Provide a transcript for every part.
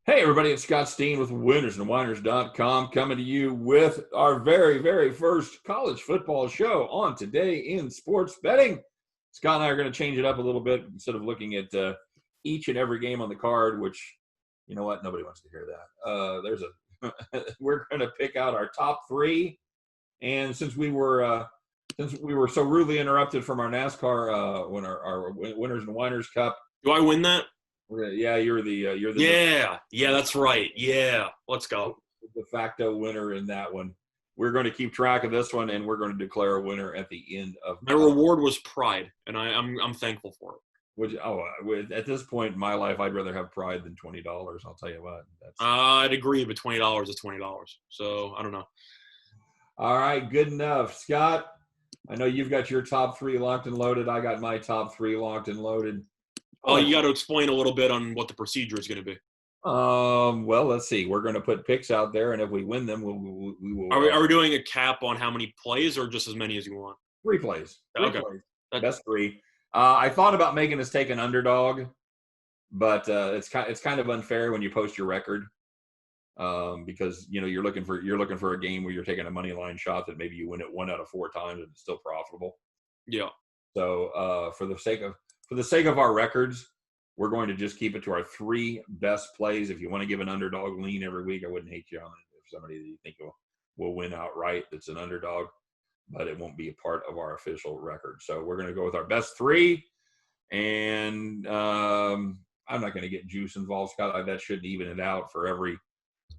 Hey, everybody, it's Scott Steen with winnersandwhiners.com coming to you with our very, very first college football show on Today in Sports Betting. Scott and I are going to change it up a little bit instead of looking at each and every game on the card, which, you know what, nobody wants to hear that. We're going to pick out our top three. And since we were so rudely interrupted from our NASCAR when our Winners and Whiners Cup. Do I win that? Yeah, you're the Yeah, that's right. Yeah, let's go. de facto winner in that one. We're going to keep track of this one, and we're going to declare a winner at the end of my reward was pride, and I'm thankful for it. Which at this point in my life, I'd rather have pride than $20. I'll tell you what. I'd agree, but $20 is $20. So I don't know. All right, good enough, Scott. I know you've got your top three locked and loaded. I got my top three locked and loaded. Oh, you got to explain a little bit on what the procedure is going to be. Well, let's see. We're going to put picks out there, and if we win them, we will. Are we doing a cap on how many plays, or just as many as you want? Three plays. Okay. Best three. I thought about making us take an underdog, but it's kind of unfair when you post your record, because you're looking for a game where you're taking a money line shot that maybe you win it 1 out of 4 times and it's still profitable. Yeah. So for the sake of our records, we're going to just keep it to our 3 best plays. If you want to give an underdog lean every week, I wouldn't hate you on it. If somebody that you think will win outright that's an underdog, but it won't be a part of our official record. So we're going to go with our best 3, and I'm not going to get juice involved, Scott. That shouldn't even it out for every.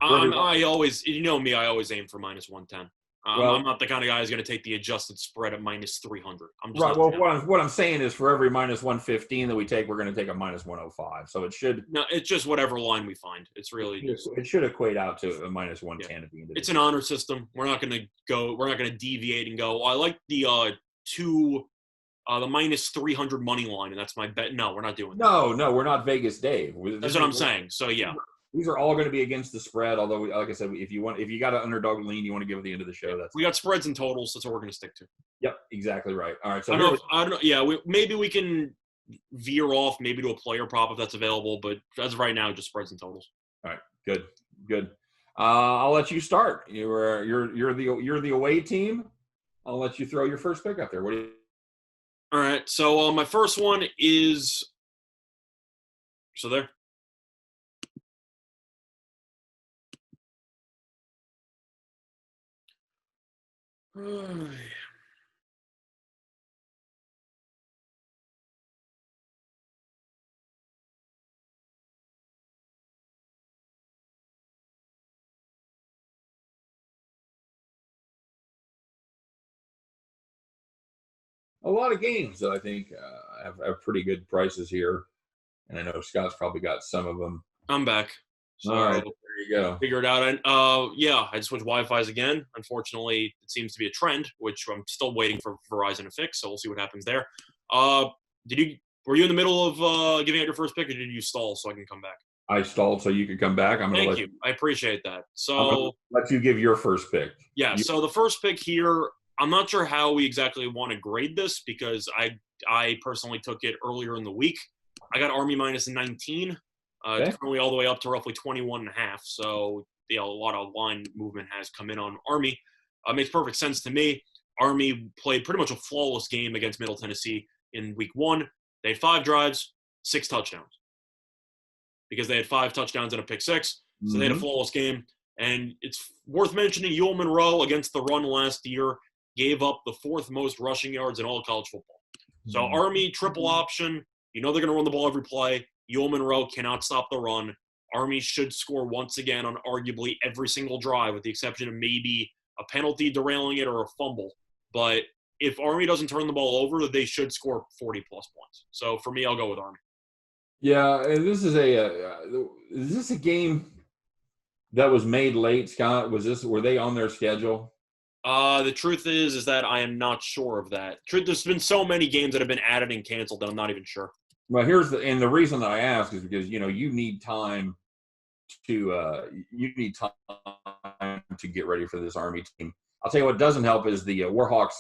I always, I always aim for minus 110. I'm not the kind of guy who's going to take the adjusted spread at minus 300. Right. Well, what I'm saying is for every minus 115 that we take, we're going to take a minus 105. So it should. No, it's just whatever line we find. It's really it should equate out to a minus 110 at the end of the It's an honor system. We're not going to deviate and go, I like the the minus 300 money line, and that's my bet. No, we're not doing that. No, we're not Vegas Dave. That's what I'm saying. So yeah. These are all going to be against the spread. Although, like I said, if you got an underdog lean, you want to give at the end of the show. We got spreads and totals. That's what we're going to stick to. Yep, exactly right. All right. So I don't know. Yeah, maybe we can veer off, maybe to a player prop if that's available. But as of right now, just spreads and totals. All right. Good. I'll let you start. You're the away team. I'll let you throw your first pick out there. What do you? All right. So my first one is. So there. A lot of games that I think have pretty good prices here, and I know Scott's probably got some of them. I'm back. So all right, there you go. Figure it out. And I just switched Wi-Fi's again. Unfortunately, it seems to be a trend, which I'm still waiting for Verizon to fix. So we'll see what happens there. Were you in the middle of giving out your first pick, or did you stall so I can come back? I stalled so you could come back. Thank you. I appreciate that. So I'm gonna let you give your first pick. Yeah. So the first pick here, I'm not sure how we exactly want to grade this because I personally took it earlier in the week. I got Army minus 19. It's currently all the way up to roughly 21.5. So, a lot of line movement has come in on Army. Makes perfect sense to me. Army played pretty much a flawless game against Middle Tennessee in week 1. They had 5 drives, 6 touchdowns. Because they had 5 touchdowns and a pick 6. So they had a flawless game. And it's worth mentioning Yul Monroe against the run last year gave up the 4th most rushing yards in all of college football. So Army, triple option. They're going to run the ball every play. Yul Monroe cannot stop the run. Army should score once again on arguably every single drive, with the exception of maybe a penalty derailing it or a fumble. But if Army doesn't turn the ball over, they should score 40-plus points. So for me, I'll go with Army. Yeah, and this is a game that was made late, Scott? Were they on their schedule? The truth is that I am not sure of that. There's been so many games that have been added and canceled that I'm not even sure. Well, the reason that I ask is because you need time to get ready for this Army team. I'll tell you what doesn't help is the Warhawks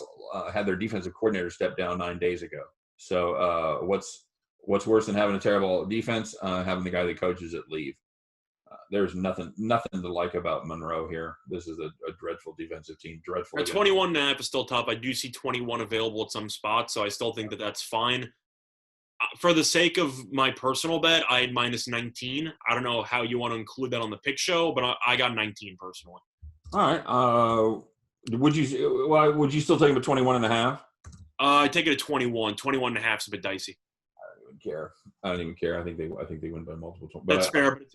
had their defensive coordinator step down 9 days ago. So what's worse than having a terrible defense? Having the guy that coaches it leave. there's nothing to like about Monroe here. This is a dreadful defensive team. Dreadful. 21.5 is still tough. I do see 21 available at some spots, so I still think that that's fine. For the sake of my personal bet, I had minus 19. I don't know how you want to include that on the pick show, but I got 19 personally. All right. Would you still take him at 21.5? I take it at 21. 21.5 is a bit dicey. I don't even care. I think they win by multiple. That's fair, but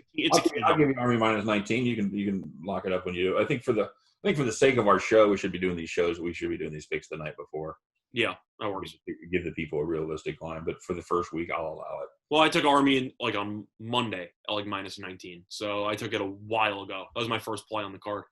I'll give you Army minus 19. You can lock it up when you do. I think for the sake of our show, we should be doing these shows. We should be doing these picks the night before. Yeah, that works. Give the people a realistic line, but for the first week, I'll allow it. Well, I took Army on Monday at minus 19, so I took it a while ago. That was my first play on the card.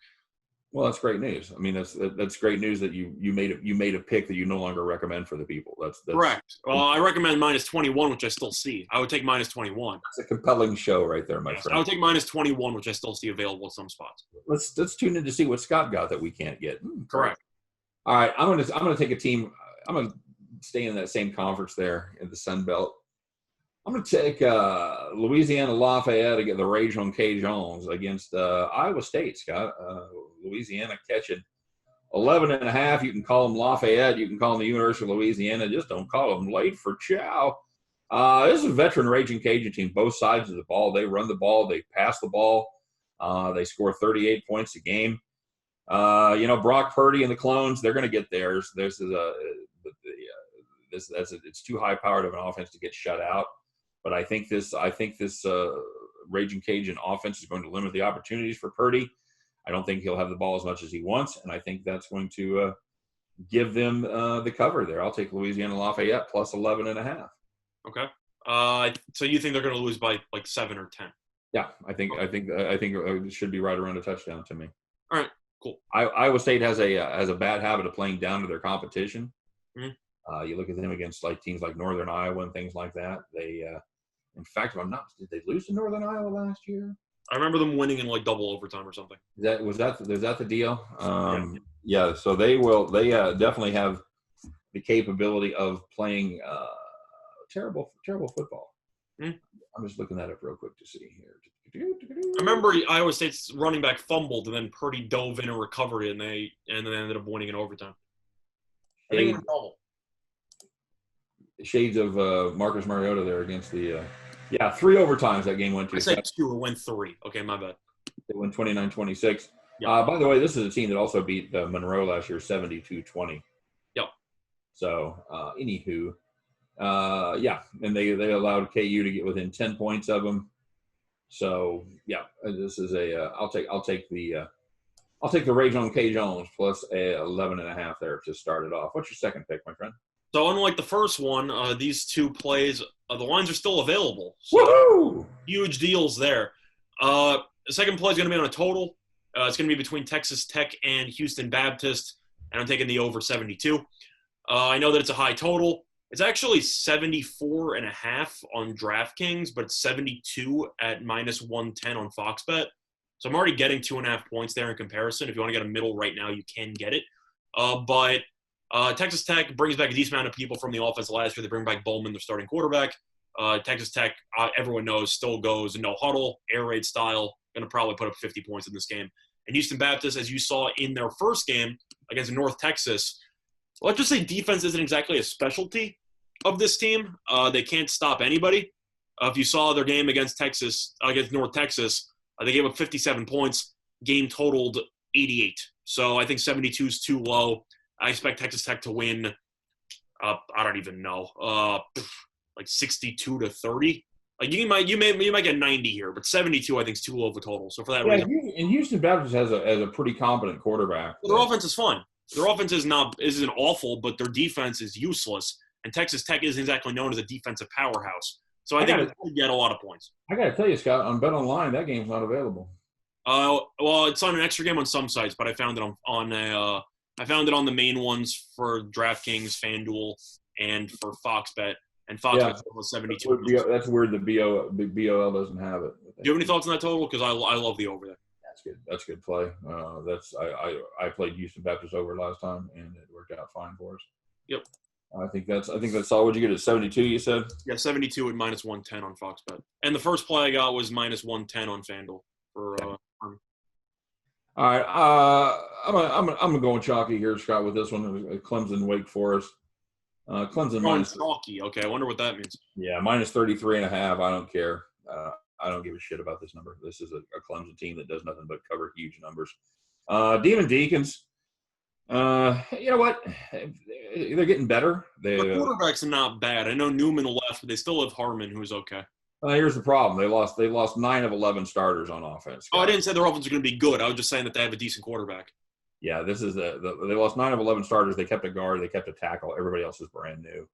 Well, that's great news. I mean, that's great news that you made a pick that you no longer recommend for the people. That's correct. Well, I recommend minus 21, which I still see. I would take minus 21. That's a compelling show right there, my friend. I would take minus 21, which I still see available at some spots. Let's tune in to see what Scott got that we can't get. Correct. All right, I'm gonna take a team. I'm going to stay in that same conference there in the Sun Belt. I'm going to take Louisiana Lafayette against the Rajon Cajuns against Iowa State, Scott. Louisiana catching 11.5. You can call them Lafayette. You can call them the University of Louisiana. Just don't call them late for chow. This is a veteran Raging Cajun team, both sides of the ball. They run the ball. They pass the ball. They score 38 points a game. Brock Purdy and the Clones, they're going to get theirs. It's too high powered of an offense to get shut out. But I think this Raging Cajun offense is going to limit the opportunities for Purdy. I don't think he'll have the ball as much as he wants, and I think that's going to give them the cover there. I'll take Louisiana Lafayette plus 11.5. Okay. So you think they're going to lose by 7 or 10? Yeah, I think it should be right around a touchdown to me. All right. Cool. Iowa State has a bad habit of playing down to their competition. Mm-hmm. You look at them against teams like Northern Iowa and things like that. They, in fact, did they lose to Northern Iowa last year? I remember them winning in double overtime or something. Was that the deal? Yeah. So they definitely have the capability of playing terrible football. Mm-hmm. I'm just looking that up real quick to see here. I remember Iowa State's running back fumbled and then Purdy dove in and recovered it, and then ended up winning in overtime. I think shades of Marcus Mariota there against the 3 overtimes that game went to. I said 2 or went 3. Okay, my bad. They went 29-26. Yep. By the way, this is a team that also beat Monroe last year 72-20. Yep. So, anywho, and they allowed KU to get within 10 points of them. So this is I'll take the Rajon Cajuns plus 11.5 there to start it off. What's your second pick, my friend? So unlike the first one, these two plays, the lines are still available. So woohoo! Huge deals there. The second play is going to be on a total. It's going to be between Texas Tech and Houston Baptist, and I'm taking the over 72. I know that it's a high total. It's actually 74.5 on DraftKings, but it's 72 at minus 110 on Fox Bet. So I'm already getting 2.5 points there in comparison. If you want to get a middle right now, you can get it. But Texas Tech brings back a decent amount of people from the offense last year. They bring back Bowman, their starting quarterback. Texas Tech, everyone knows, still goes no huddle, air raid style. Going to probably put up 50 points in this game. And Houston Baptist, as you saw in their first game against North Texas, let's just say defense isn't exactly a specialty of this team. They can't stop anybody. If you saw their game against North Texas, they gave up 57 points. Game totaled 88. So I think 72 is too low. I expect Texas Tech to win, I don't even know, 62-30. You might get 90 here, but 72 I think is too low of a total. So for that reason, and Houston Baptist has a pretty competent quarterback. Well, their offense is fun. Their offense isn't awful, but their defense is useless. And Texas Tech isn't exactly known as a defensive powerhouse. So I think we get a lot of points. I got to tell you, Scott, on Bet Online, that game's not available. Well, it's on an extra game on some sites, but I found it on the main ones for DraftKings, FanDuel, and for Fox Bet. And Fox Bet was 72. That's weird the BOL doesn't have it. Do you have any thoughts on that total? Because I love the over there. That's good. That's good play. I played Houston Baptist over last time, and it worked out fine for us. Yep. I think that's all. What'd you get at 72? You said? Yeah, 72 at minus 110 on Fox Bet, and the first play I got was minus 110 on FanDuel. for Army. All right. I'm gonna go on chalky here, Scott, with this one. Clemson, Wake Forest. Clemson minus chalky. Okay, I wonder what that means. Yeah, minus 33.5. I don't care. I don't give a shit about this number. This is a Clemson team that does nothing but cover huge numbers. Demon Deacons. You know what? They're getting better. The quarterback's not bad. I know Newman left, but they still have Harmon, who's okay. Here's the problem. They lost 9 of 11 starters on offense. Oh, I didn't say their offense was going to be good. I was just saying that they have a decent quarterback. Yeah, this is they lost 9 of 11 starters. They kept a guard. They kept a tackle. Everybody else is brand new.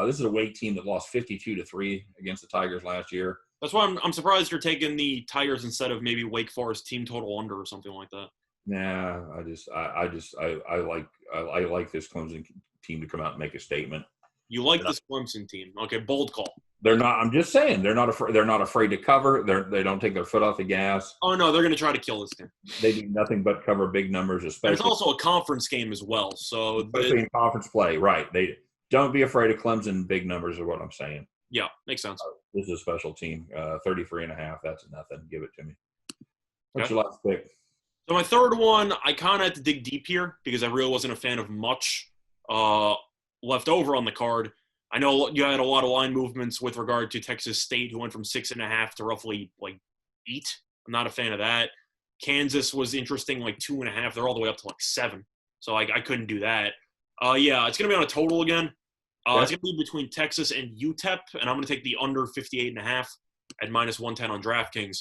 This is a Wake team that lost 52-3 against the Tigers last year. That's why I'm surprised you're taking the Tigers instead of maybe Wake Forest team total under or something like that. Nah, I like this Clemson team to come out and make a statement. You like this Clemson team? Okay, bold call. They're not. I'm just saying they're not afraid. They're not afraid to cover. They don't take their foot off the gas. Oh no, they're going to try to kill this game. They do nothing but cover big numbers, especially. And it's also a conference game as well, so especially in conference play, right? They don't be afraid of Clemson big numbers, is what I'm saying. Yeah, makes sense. This is a special team. 33.5. That's nothing. Give it to me. What's your last pick? So my third one, I kind of had to dig deep here because I really wasn't a fan of much left over on the card. I know you had a lot of line movements with regard to Texas State, who went from 6.5 to roughly 8. I'm not a fan of that. Kansas was interesting, 2.5. They're all the way up to 7. So I couldn't do that. Yeah, it's going to be on a total again. It's going to be between Texas and UTEP, and I'm going to take the under 58.5 at minus 110 on DraftKings.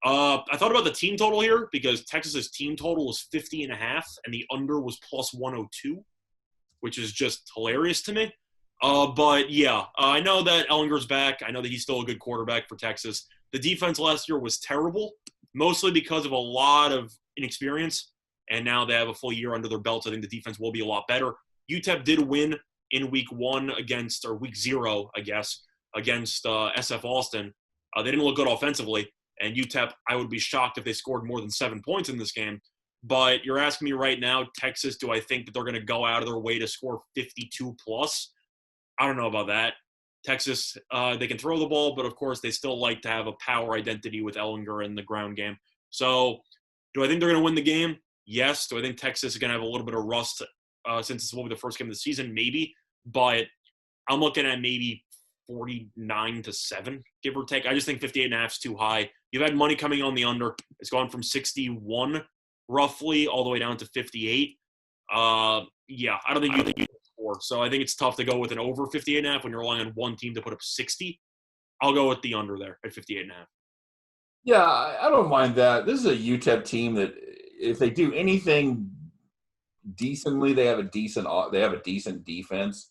I thought about the team total here because Texas's team total was 50.5 and the under was plus 102, which is just hilarious to me. But yeah, I know that Ellinger's back. I know that he's still a good quarterback for Texas. The defense last year was terrible, mostly because of a lot of inexperience. And now they have a full year under their belts. I think the defense will be a lot better. UTEP did win in week 0, I guess, against SF Austin. They didn't look good offensively. And UTEP, I would be shocked if they scored more than 7 points in this game. But you're asking me right now, Texas, do I think that they're going to go out of their way to score 52+? I don't know about that. Texas, they can throw the ball, but of course they still like to have a power identity with Ellinger in the ground game. So do I think they're going to win the game? Yes. Do I think Texas is going to have a little bit of rust since this will be the first game of the season? Maybe. But I'm looking at maybe 49-7, give or take. I just think 58.5 is too high. You've had money coming on the under. It's gone from 61 roughly all the way down to 58. Yeah, I don't think you can score. So I think it's tough to go with an over 58.5 when you're relying on one team to put up 60. I'll go with the under there at 58.5. Yeah, I don't mind that. This is a UTEP team that if they do anything decently, they have a decent defense.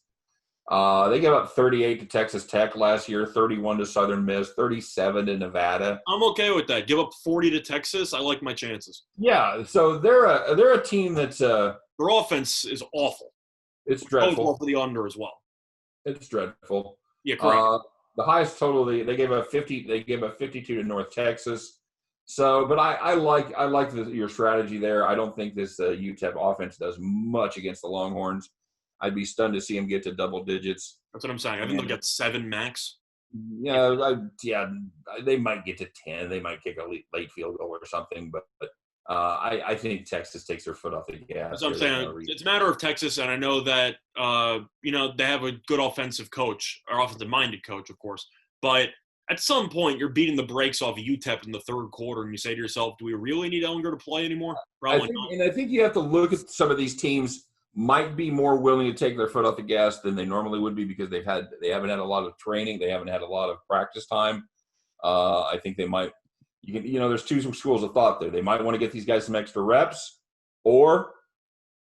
They gave up 38 to Texas Tech last year, 31 to Southern Miss, 37 to Nevada. I'm okay with that. Give up 40 to Texas. I like my chances. Yeah, so they're a team that's their offense is awful. It's dreadful. For the under as well. It's dreadful. Yeah, correct. The highest total they gave up 50. They gave up 52 to North Texas. So, but I like your strategy there. I don't think this UTEP offense does much against the Longhorns. I'd be stunned to see them get to double digits. That's what I'm saying. I think they'll get 7 max. Yeah, they might get to 10. They might kick a late field goal or something. But I think Texas takes their foot off the gas. That's what I'm saying. It's a matter of Texas, and I know that they have a good offensive coach, or offensive-minded coach, of course. But at some point, you're beating the brakes off of UTEP in the third quarter, and you say to yourself, "Do we really need Ellinger to play anymore?" Probably not. And I think you have to look at some of these teams. Might be more willing to take their foot off the gas than they normally would be because they haven't had a lot of training, they haven't had a lot of practice time. I think they might. There's two schools of thought there. They might want to get these guys some extra reps, or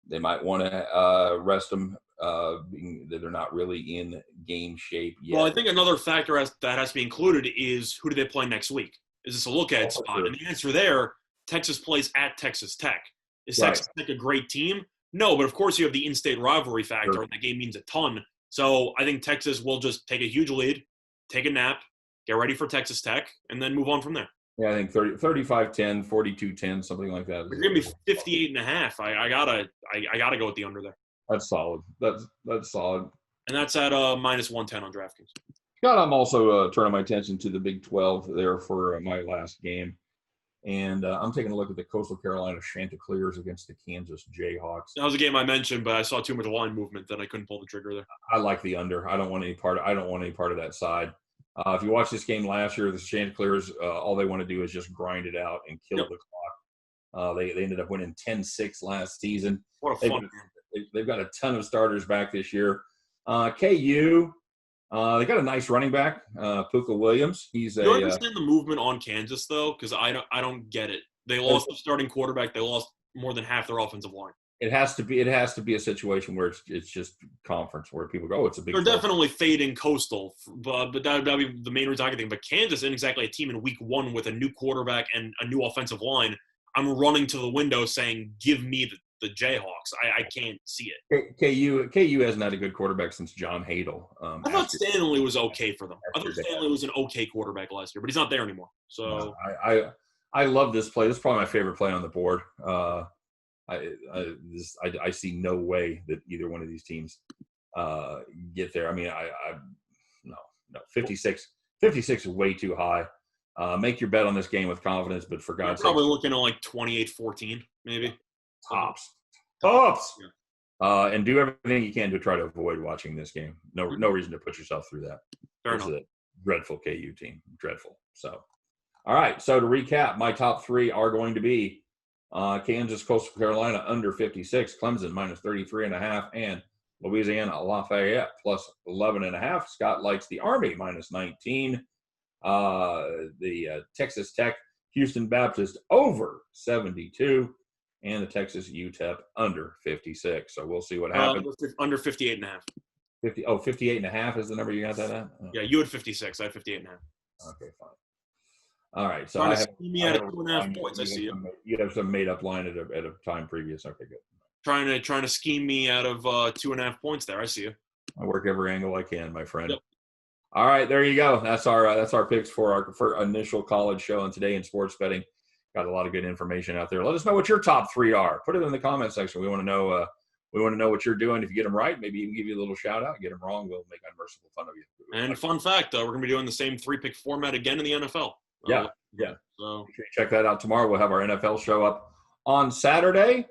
they might want to rest them, being that they're not really in game shape yet. Well, I think another factor that has to be included is who do they play next week? Is this a look-ahead spot? Sure. And the answer there, Texas plays at Texas Tech. Is Texas Tech a great team? No, but of course you have the in-state rivalry factor, Sure. and that game means a ton. So I think Texas will just take a huge lead, take a nap, get ready for Texas Tech, and then move on from there. Yeah, I think 35-10, 42-10, something like that. You're gonna be 58.5. I gotta go with the under there. That's solid. That's solid. And that's at minus 110 on DraftKings. Scott, I'm also turning my attention to the Big 12 there for my last game. And I'm taking a look at the Coastal Carolina Chanticleers against the Kansas Jayhawks. That was a game I mentioned, but I saw too much line movement that I couldn't pull the trigger there. I like the under. I don't want any part of that side. If you watched this game last year, the Chanticleers, all they want to do is just grind it out and kill the clock. They ended up winning 10-6 last season. What a fun they've got a ton of starters back this year. KU, they got a nice running back, Puka Williams. Do you understand the movement on Kansas though? Because I don't get it. They lost the starting quarterback. They lost more than half their offensive line. It has to be a situation where it's just conference where people go, it's a big. They're definitely fading Coastal, but that would be the main reason I can think. But Kansas isn't exactly a team in week 1 with a new quarterback and a new offensive line. I'm running to the window saying, "Give me the Jayhawks." I can't see it. KU hasn't had a good quarterback since John Hadel. I thought Stanley was okay for them. I thought Stanley was an okay quarterback last year, but he's not there anymore. So I love this play. This is probably my favorite play on the board. I see no way that either one of these teams get there. I mean, no. 56 is way too high. Make your bet on this game with confidence, but for God's sake. Probably looking at like 28-14, maybe. Tops. Yeah. And do everything you can to try to avoid watching this game. No reason to put yourself through that. Fair enough. This is a dreadful KU team. Dreadful. So, all right. So to recap, my top 3 are going to be Kansas, Coastal Carolina under 56, Clemson minus 33.5, and Louisiana Lafayette plus 11.5. Scott likes the Army minus 19. The Texas Tech, Houston Baptist over 72, and the Texas UTEP under 56. So we'll see what happens. Under 58.5. 58.5 is the number you got that at? Oh. Yeah, you had 56. I had 58.5. Okay, fine. All right, so I have me out of 2.5 points. I see you. You have some made up line at a time previous. Okay, good. Trying to scheme me out of 2.5 points there. I see you. I work every angle I can, my friend. Yep. All right, there you go. That's our picks for our initial college show on Today in Sports Betting. Got a lot of good information out there. Let us know what your top 3 are. Put it in the comment section. We want to know. We want to know what you're doing. If you get them right, maybe even give you a little shout out. Get them wrong, we'll make unmerciful fun of you. And fun fact, we're going to be doing the same 3-pick format again in the NFL. Yeah. So check that out tomorrow. We'll have our NFL show up on Saturday,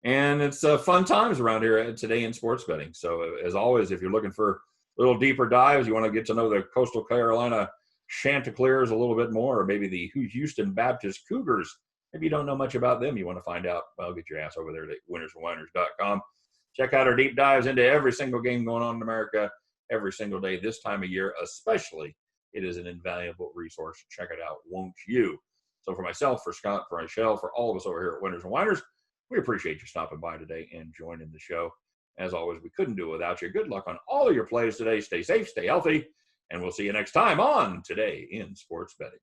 and it's fun times around here at Today in Sports Betting. So as always, if you're looking for little deeper dives, you want to get to know the Coastal Carolina Chanticleers a little bit more, or maybe the Houston Baptist Cougars. Maybe you don't know much about them. You want to find out, well, get your ass over there to winnersandwhiners.com. Check out our deep dives into every single game going on in America every single day this time of year, especially. It is an invaluable resource. Check it out, won't you? So for myself, for Scott, for Michelle, for all of us over here at Winners and Winers, we appreciate you stopping by today and joining the show. As always, we couldn't do it without you. Good luck on all of your plays today. Stay safe, stay healthy, and we'll see you next time on Today in Sports Betting.